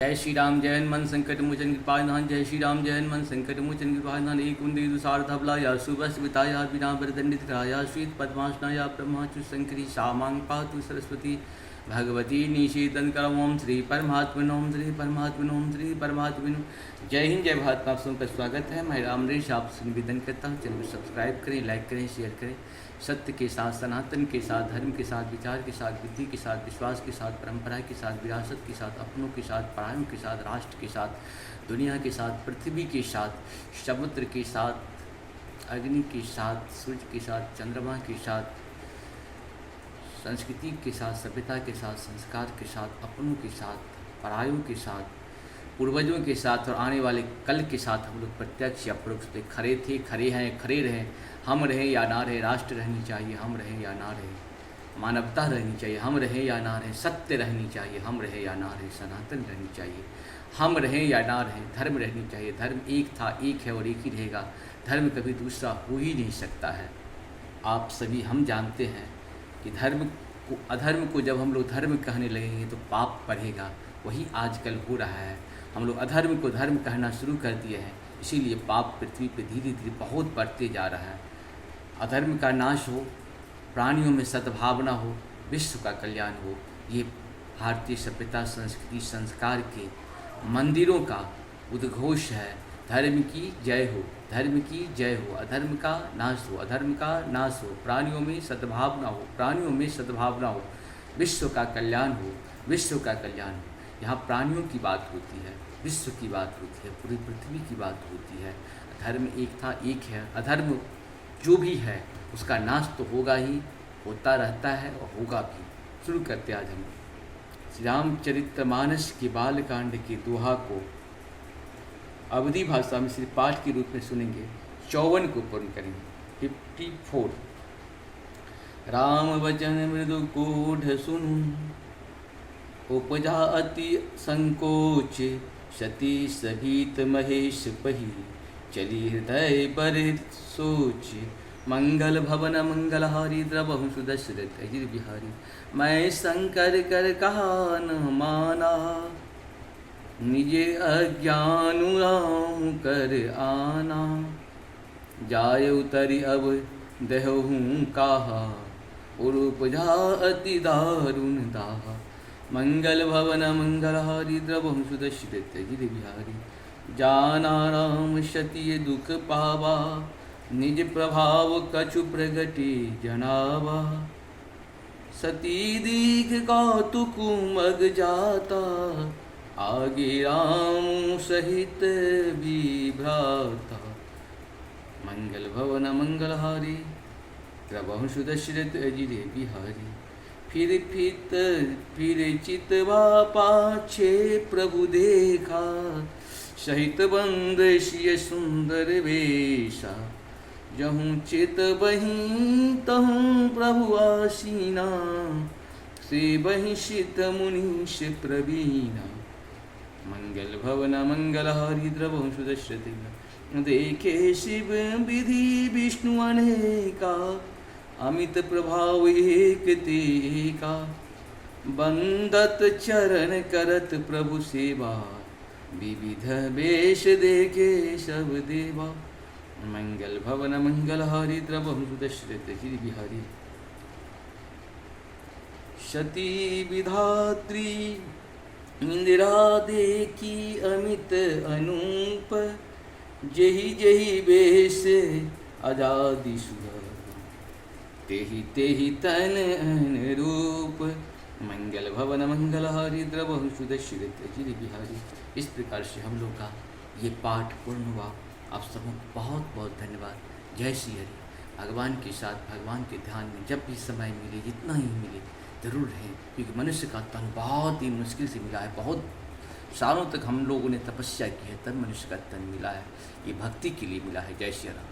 जय श्री राम जय हनुमान संकट मोचन कृपाधान। जय श्री राम जय हनुमान संकट मोचन कृपाधान। एक कुंडी दुसार धबला या सुबस विताया बिना वरदंडित राया श्वेत पद्मासनाया ब्रह्माचु शंकरी सामांग पातु सरस्वती भगवती निषेधन करम। ओम श्री परमात्मन ओम श्री परमात्मन ओम श्री परमात्मन। जय हिंद जय भारत। आप सबका स्वागत है। मैं रामरेश आपसे निवेदन करता हूँ, चैनल को सब्सक्राइब करें, लाइक करें, शेयर करें। सत्य के साथ, सनातन के साथ, धर्म के साथ, विचार के साथ, बुद्धि के साथ, विश्वास के साथ, परंपरा के साथ, विरासत के साथ, अपनों के साथ, परायों के साथ, राष्ट्र के साथ, दुनिया के साथ, पृथ्वी के साथ, समुद्र के साथ, अग्नि के साथ, सूर्य के साथ, चंद्रमा के साथ, संस्कृति के साथ, सभ्यता के साथ, संस्कार के साथ, अपनों के साथ, परायों के साथ, पूर्वजों के साथ और आने वाले कल के साथ हम लोग प्रत्यक्ष या परोक्ष पे खड़े थे, खड़े हैं, खड़े रहें। हम रहें या ना रहें, राष्ट्र रहनी चाहिए, हम रहें या ना रहें, मानवता रहनी चाहिए, हम रहें या ना रहें, सत्य रहनी चाहिए, हम रहें या ना रहें, सनातन रहनी चाहिए, हम रहें या ना रहें, धर्म रहनी चाहिए। धर्म एक था, एक है और एक ही रहेगा। धर्म कभी दूसरा हो ही नहीं सकता है। आप सभी हम जानते हैं कि धर्म को, अधर्म को जब हम लोग धर्म कहने लगेंगे तो पाप बढ़ेगा। वही आजकल हो रहा है। हम लोग अधर्म को धर्म कहना शुरू कर दिए हैं, इसीलिए पाप पृथ्वी पे धीरे धीरे बहुत बढ़ते जा रहा है। अधर्म का नाश हो, प्राणियों में सद्भावना हो, विश्व का कल्याण हो, ये भारतीय सभ्यता, संस्कृति, संस्कार के मंदिरों का उद्घोष है। धर्म की जय हो, धर्म की जय हो, अधर्म का नाश हो, अधर्म का नाश हो, प्राणियों में सद्भावना हो, प्राणियों में सद्भावना हो, विश्व का कल्याण हो, विश्व का कल्याण हो। यहाँ प्राणियों की बात होती है, विश्व की बात होती है, पूरी पृथ्वी की बात होती है। धर्म एक था, एक है। अधर्म जो भी है उसका नाश तो होगा ही, होता रहता है और होगा भी। शुरू करते आज हम श्री रामचरितमानस के बालकांड के दोहा को अवधी भाषा में श्री पाठ के रूप में सुनेंगे। 54 को पूर्ण करेंगे। 54। राम वचन मृदु कोढ़ सुनु, उपजा अति संकोच, सती सभीत महेश पही, चली हृदय पर सोच, मंगल भवन मंगलहारी द्रवहु सुदशरथ अजिर बिहारी। मैं शंकर कर कहा न माना, निजे अज्ञानु राम कर आना, जाय उतरी अब दहूँ कहा, उपजा अति दारुण दाहा। मंगल भवन मंगलहारी द्रवहु सुदशरथ अजिर बिहारी। जाना राम सतिय दुख पावा, निज प्रभाव कछु प्रगति जनावा। सती दीघ कौतुक मग जाता, आगे राम सहित विभ्राता। मंगल भवन मंगलहारी, द्रवहु सुदशरथ अजिर बिहारी। फिर चितवा पाछे प्रभु देखा, सहित बंद सिय सुंदर वेशा। जहूँ चित बही तहूँ प्रभु आसीना, से बही शीत मुनीष प्रवीणा। मंगल भवन मंगलहारी द्रवहु सुदशरथ। देखे शिव विधि विष्णु अनेका, अमित प्रभाव एक तेका। बंदत चरण करत प्रभु सेवा, विविध वेश देखे सब देवा। मंगल भवन मंगलहारी द्रवहु सुदशरथ अजिर बिहारी। सती विधात्री इंदिरा देखी अमित अनूप, जही जही वेश आजादी सुधा, तेहि तेहि तन अनुरूप। मंगल भवन मंगलहारी द्रवहु सुदशरथ अजिर बिहारी। इस प्रकार से हम लोग का ये पाठ पूर्ण हुआ। आप सबको बहुत बहुत धन्यवाद। जय श्री हरि। भगवान के साथ, भगवान के ध्यान में जब भी समय मिले, जितना ही मिले, ज़रूर रहें, क्योंकि मनुष्य का तन बहुत ही मुश्किल से मिला है। बहुत सालों तक हम लोगों ने तपस्या की है, तब मनुष्य का तन मिला है। ये भक्ति के लिए मिला है। जय श्री राम।